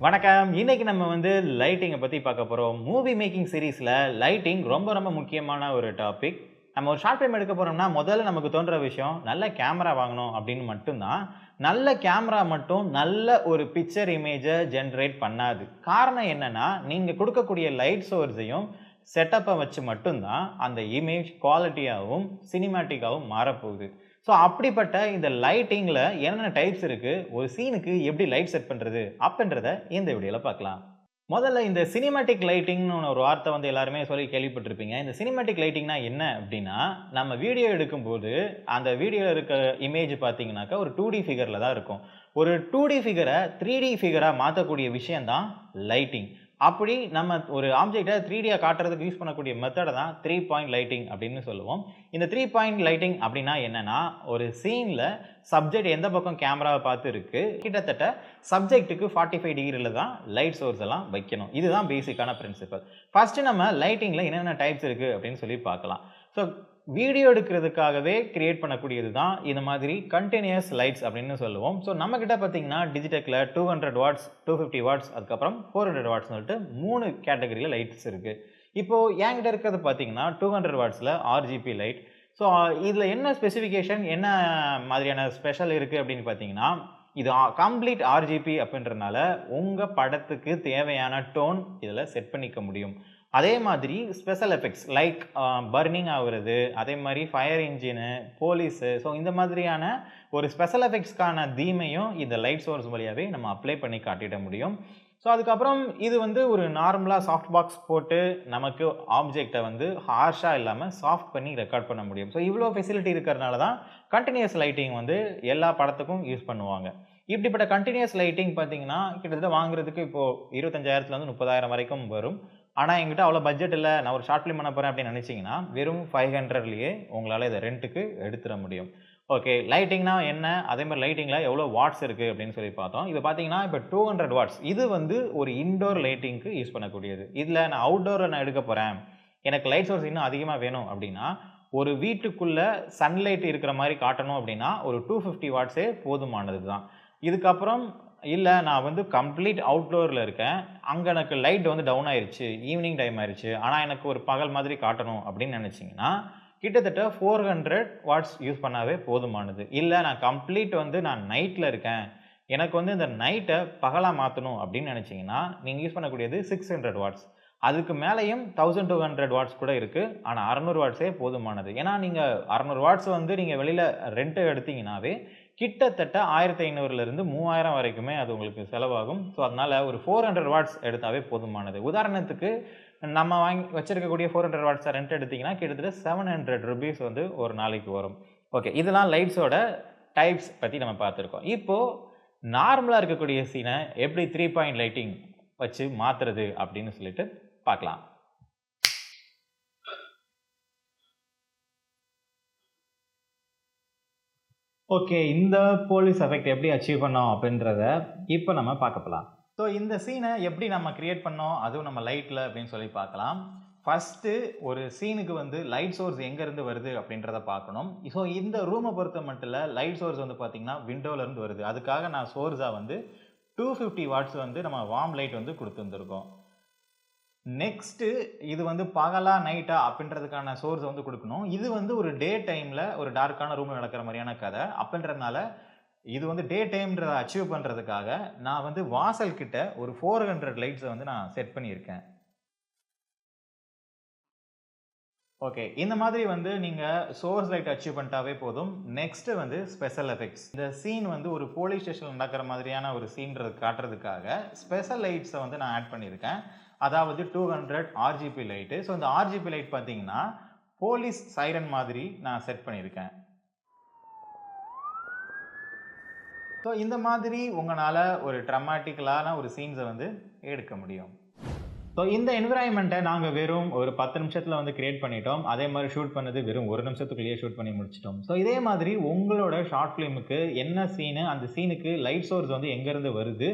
வணக்கம். இன்னைக்கு நம்ம லைட்டிங்கை பத்தி பார்க்க போறோம். மூவி மேக்கிங் சீரிஸ்ல லைட்டிங் ரொம்ப முக்கியமான ஒரு டாபிக். நம்ம ஒரு ஷார்ட் ஃபிலிம் எடுக்க போறோம்னா, முதல்ல நமக்கு தோன்ற விஷயம், நல்ல கேமரா வாங்கணும் அப்படின்னு மட்டும் தான். நல்ல கேமரா மட்டும் நல்ல ஒரு பிக்சர் இமேஜ ஜெனரேட் பண்ணாது. காரணம் என்னன்னா, நீங்க குடுக்கக்கூடிய லைட் சோர்ஸையும், செட்டப்ப வச்சு மட்டும் தான் அந்த இமேஜ் குவாலிட்டியாவும், சினிமேட்டிக்காவும் மாறப்போகுது. ஸோ அப்படிப்பட்ட இந்த லைட்டிங்ல என்னென்ன டைப்ஸ் இருக்கு? ஒரு சீனுக்கு எப்படி லைட் செட் பண்றது? அப்படின்றத இந்த வீடியோல பார்க்கலாம். முதல்ல இந்த சினிமேட்டிக் லைட்டிங்னு ஒரு வார்த்தை எல்லாருமே சொல்லி கேள்விப்பட்டிருப்பீங்க. இந்த சினிமேட்டிக் லைட்டிங்னா என்ன அப்படின்னா, நம்ம வீடியோ எடுக்கும்போது, அந்த வீடியோல இருக்க இமேஜ் பார்த்தீங்கன்னாக்கா, ஒரு 2டி ஃபிகர்ல தான் இருக்கும். ஒரு 2டி ஃபிகர 3டி ஃபிகரா மாத்தக்கூடிய விஷயம் தான் லைட்டிங். அப்படி நம்ம ஒரு ஆப்ஜெக்ட்ட 3டியா காட்டுறதுக்கு யூஸ் பண்ணக்கூடிய மெத்தட தான் 3 பாயிண்ட் லைட்டிங் அப்படின்னு சொல்லுவோம். இந்த 3 பாயிண்ட் லைட்டிங் அப்படின்னா என்னன்னா, ஒரு சீன்ல சப்ஜெக்ட் எந்த பக்கம் கேமராவை பார்த்து இருக்கு, கிட்டத்தட்ட சப்ஜெக்ட்டுக்கு 45 டிகிரில தான் லைட் சோர்ஸ் எல்லாம் வைக்கணும். இதுதான் பேசிக்கான பிரின்சிபல். ஃபர்ஸ்ட் நம்ம லைட்டிங்ல என்னென்ன டைப்ஸ் இருக்கு அப்படின்னு சொல்லி பார்க்கலாம். ஸோ வீடியோ எடுக்கிறதுக்காகவே கிரியேட் பண்ணக்கூடியது தான் இந்த மாதிரி கண்டினியூஸ் லைட்ஸ் அப்படின்னு சொல்லுவோம். ஸோ நம்ம கிட்ட பார்த்தீங்கன்னா டிஜிடெக்ல 200 வாட்ஸ், 250 வாட்ஸ், அதுக்கப்புறம் 400 வாட்ஸ் சொல்லிட்டு 3 கேட்டகரியில் லைட்ஸ் இருக்கு. இப்போ என்கிட்ட இருக்கிறது பார்த்தீங்கன்னா 200 வாட்ஸ்ல ஆர்ஜிபி லைட். ஸோ இதில் என்ன ஸ்பெசிஃபிகேஷன், என்ன மாதிரியான ஸ்பெஷல் இருக்குது அப்படின்னு பார்த்தீங்கன்னா, இது கம்ப்ளீட் ஆர்ஜிபி அப்படின்றதுனால உங்கள் படத்துக்கு தேவையான டோன் இதில் செட் பண்ணிக்க முடியும். அதே மாதிரி ஸ்பெஷல் எஃபெக்ட்ஸ் லைக் பர்னிங் ஆகுறது, அதே மாதிரி ஃபயர் இன்ஜினு, போலீஸு, ஸோ இந்த மாதிரியான ஒரு ஸ்பெஷல் எஃபெக்ட்ஸ்க்கான தீமையும் இந்த லைட் சோர்ஸ் வழியாகவே நம்ம அப்ளை பண்ணி காட்டிட முடியும். ஸோ அதுக்கப்புறம் இது ஒரு நார்மலாக சாஃப்ட் பாக்ஸ் போட்டு நமக்கு ஆப்ஜெக்டை ஹார்ஷாக இல்லாமல் சாஃப்ட் பண்ணி ரெக்கார்ட் பண்ண முடியும். ஸோ இவ்வளோ ஃபெசிலிட்டி இருக்கிறதுனால தான் கண்டினியூஸ் லைட்டிங் எல்லா படத்துக்கும் யூஸ் பண்ணுவாங்க. இப்படிப்பட்ட கண்டினியூஸ் லைட்டிங் பார்த்தீங்கன்னா கிட்டத்தட்ட வாங்குறதுக்கு இப்போது 25,000 30,000 வரைக்கும் வரும். ஆனால் என்கிட்ட அவ்வளோ பட்ஜெட் இல்லை, நான் ஒரு ஷார்ட் ஃபிலிம் பண்ண போகிறேன் அப்படின்னு நினச்சிங்கன்னா வெறும் 500லேயே உங்களால் இதை ரெண்ட்டுக்கு எடுத்துட முடியும். ஓகே, லைட்டிங்னா என்ன, அதே மாதிரி லைட்டிங்கில் எவ்வளோ வாட்ஸ் இருக்குது அப்படின்னு சொல்லி பார்த்தோம். இது பார்த்தீங்கன்னா இப்போ 200 வாட்ஸ். இது ஒரு இன்டோர் லைட்டிங்க்கு யூஸ் பண்ணக்கூடியது. இதில் நான் அவுட்டோரில் நான் எடுக்க போகிறேன், எனக்கு லைட் சோர்ஸ் இன்னும் அதிகமாக வேணும் அப்படின்னா, ஒரு வீட்டுக்குள்ளே சன்லைட் இருக்கிற மாதிரி காட்டணும் அப்படின்னா ஒரு 250 வாட்ஸே போதுமானது தான். இதுக்கப்புறம் இல்லை நான் கம்ப்ளீட் அவுட்டோரில் இருக்கேன், அங்கே எனக்கு லைட் டவுன் ஆயிடுச்சு, ஈவினிங் டைம் ஆயிடுச்சு, ஆனால் எனக்கு ஒரு பகல் மாதிரி காட்டணும் அப்படின்னு நினச்சிங்கன்னா கிட்டத்தட்ட 400 வாட்ஸ் யூஸ் பண்ணாவே போதுமானது. இல்லை நான் கம்ப்ளீட் நான் நைட்டில் இருக்கேன், எனக்கு இந்த நைட்டை பகலாக மாற்றணும் அப்படின்னு நினச்சிங்கன்னா நீங்கள் யூஸ் பண்ணக்கூடியது 600 வாட்ஸ். அதுக்கு மேலேயும் 1200 வாட்ஸ் கூட இருக்குது. ஆனால் 600 வாட்ஸே போதுமானது. ஏன்னா நீங்கள் 600 வாட்ஸ் நீங்கள் வெளியில் ரெண்ட்டு எடுத்தீங்கன்னாவே கிட்டத்தட்ட 1500லேருந்து 3000 வரைக்குமே அது உங்களுக்கு செலவாகும். ஸோ அதனால் ஒரு 400 வாட்ஸ் எடுத்தாவே போதுமானது. உதாரணத்துக்கு நம்ம வாங்கி வச்சிருக்கக்கூடிய 400 வாட்ஸை ரெண்ட் எடுத்திங்கன்னா கிட்டத்தட்ட 700 ருபீஸ் ஒரு நாளைக்கு வரும். ஓகே, இதெல்லாம் லைட்ஸோட டைப்ஸ் பற்றி நம்ம பார்த்துருக்கோம். இப்போது நார்மலாக இருக்கக்கூடிய சீனை எப்படி 3 பாயிண்ட் லைட்டிங் வச்சு மாற்றுறது அப்படின்னு சொல்லிட்டு பார்க்கலாம். ஓகே, இந்த போலீஸ் எஃபெக்ட் எப்படி அச்சீவ் பண்ணோம் அப்படின்றத இப்போ நம்ம பார்க்க போகலாம். ஸோ இந்த சீனை எப்படி நம்ம கிரியேட் பண்ணோம், அதுவும் நம்ம லைட்டில் அப்படின்னு சொல்லி பார்க்கலாம். ஃபஸ்ட்டு ஒரு சீனுக்கு லைட் சோர்ஸ் எங்கேருந்து வருது அப்படின்றத பார்க்கணும். ஸோ இந்த ரூமை பொறுத்த மட்டும் இல்லை, லைட் சோர்ஸ் பார்த்தீங்கன்னா விண்டோலேருந்து வருது. அதுக்காக நான் சோர்ஸாக 250 வாட்ஸ் நம்ம வார்ம் லைட் கொடுத்துருந்துருக்கோம். நெக்ஸ்ட்டு இது பகலா நைட்டா அப்படின்றதுக்கான சோர்ஸ் கொடுக்கணும். இது ஒரு டே டைமில் ஒரு டார்க்கான ரூமில் நடக்கிற மாதிரியான கதை அப்படின்றதுனால இது டே டைம்ன்றதை அச்சீவ் பண்ணுறதுக்காக நான் வாசல் கிட்ட ஒரு 400 லைட்ஸை நான் செட் பண்ணியிருக்கேன். ஓகே, இந்த மாதிரி நீங்கள் சோர்ஸ் லைட் அச்சீவ் பண்ணிட்டாவே போதும். Next special effects. இந்த சீன் ஒரு போலீஸ் ஸ்டேஷனில் நடக்கிற மாதிரியான ஒரு சீன்றது காட்டுறதுக்காக ஸ்பெஷல் லைட்ஸை நான் ஆட் பண்ணியிருக்கேன். அதாவது 200 ஆர்ஜிபி லைட்டு. ஸோ இந்த ஆர்ஜிபி லைட் பார்த்தீங்கன்னா போலீஸ் சைரன் மாதிரி நான் செட் பண்ணியிருக்கேன். ஸோ இந்த மாதிரி உங்களால் ஒரு ட்ரமாட்டிக்கலான ஒரு சீன்ஸை எடுக்க முடியும். ஸோ இந்த என்விரான்மெண்ட்டை நாங்கள் வெறும் ஒரு 10 நிமிஷத்தில் கிரியேட் பண்ணிட்டோம். அதே மாதிரி ஷூட் பண்ணது வெறும் 1 நிமிஷத்துக்குள்ளேயே ஷூட் பண்ணி முடிச்சிட்டோம். ஸோ இதே மாதிரி உங்களோட ஷார்ட் ஃபிலிமுக்கு என்ன சீனு, அந்த சீனுக்கு லைட் சோர்ஸ் எங்கேருந்து வருது,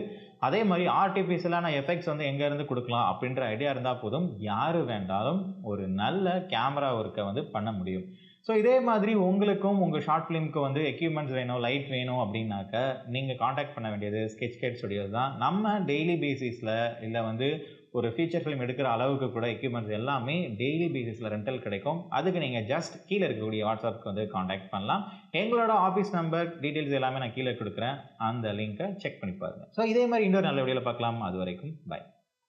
அதே மாதிரி ஆர்டிஃபிஷியலான எஃபெக்ட்ஸ் எங்கேருந்து கொடுக்கலாம் அப்படின்ற ஐடியா இருந்தால் போதும், யார் வேண்டாலும் ஒரு நல்ல கேமரா ஒர்க்கை பண்ண முடியும். ஸோ இதே மாதிரி உங்களுக்கும் உங்கள் ஷார்ட் ஃபிலிம்க்கு வந்து எக்யூப்மெண்ட்ஸ் வேணும், லைட் வேணும் அப்படின்னாக்க நீங்கள் காண்டாக்ட் பண்ண வேண்டியது ஸ்கெட்ச் ஸ்டுடியோஸ் தான். நம்ம டெய்லி பேசிஸில் இல்லை வந்து ஒரு ஃபீச்சர் ஃபிலிம் எடுக்கிற அளவுக்கு கூட எக்யூப்மெண்ட்ஸ் எல்லாமே டெய்லி பேசிஸில் ரெண்டல் கிடைக்கும். அதுக்கு நீங்கள் ஜஸ்ட் கீழே இருக்கக்கூடிய வாட்ஸ்அப்புக்கு வந்து காண்டாக்ட் பண்ணலாம். எங்களோட ஆஃபீஸ் நம்பர் டீட்டெயில்ஸ் எல்லாமே நான் கீழே கொடுக்குறேன். அந்த லிங்கை செக் பண்ணி பாருங்கள். ஸோ இதே மாதிரி இன்னொரு நல்ல வீடியோவில் பார்க்கலாம். அது வரைக்கும் பை.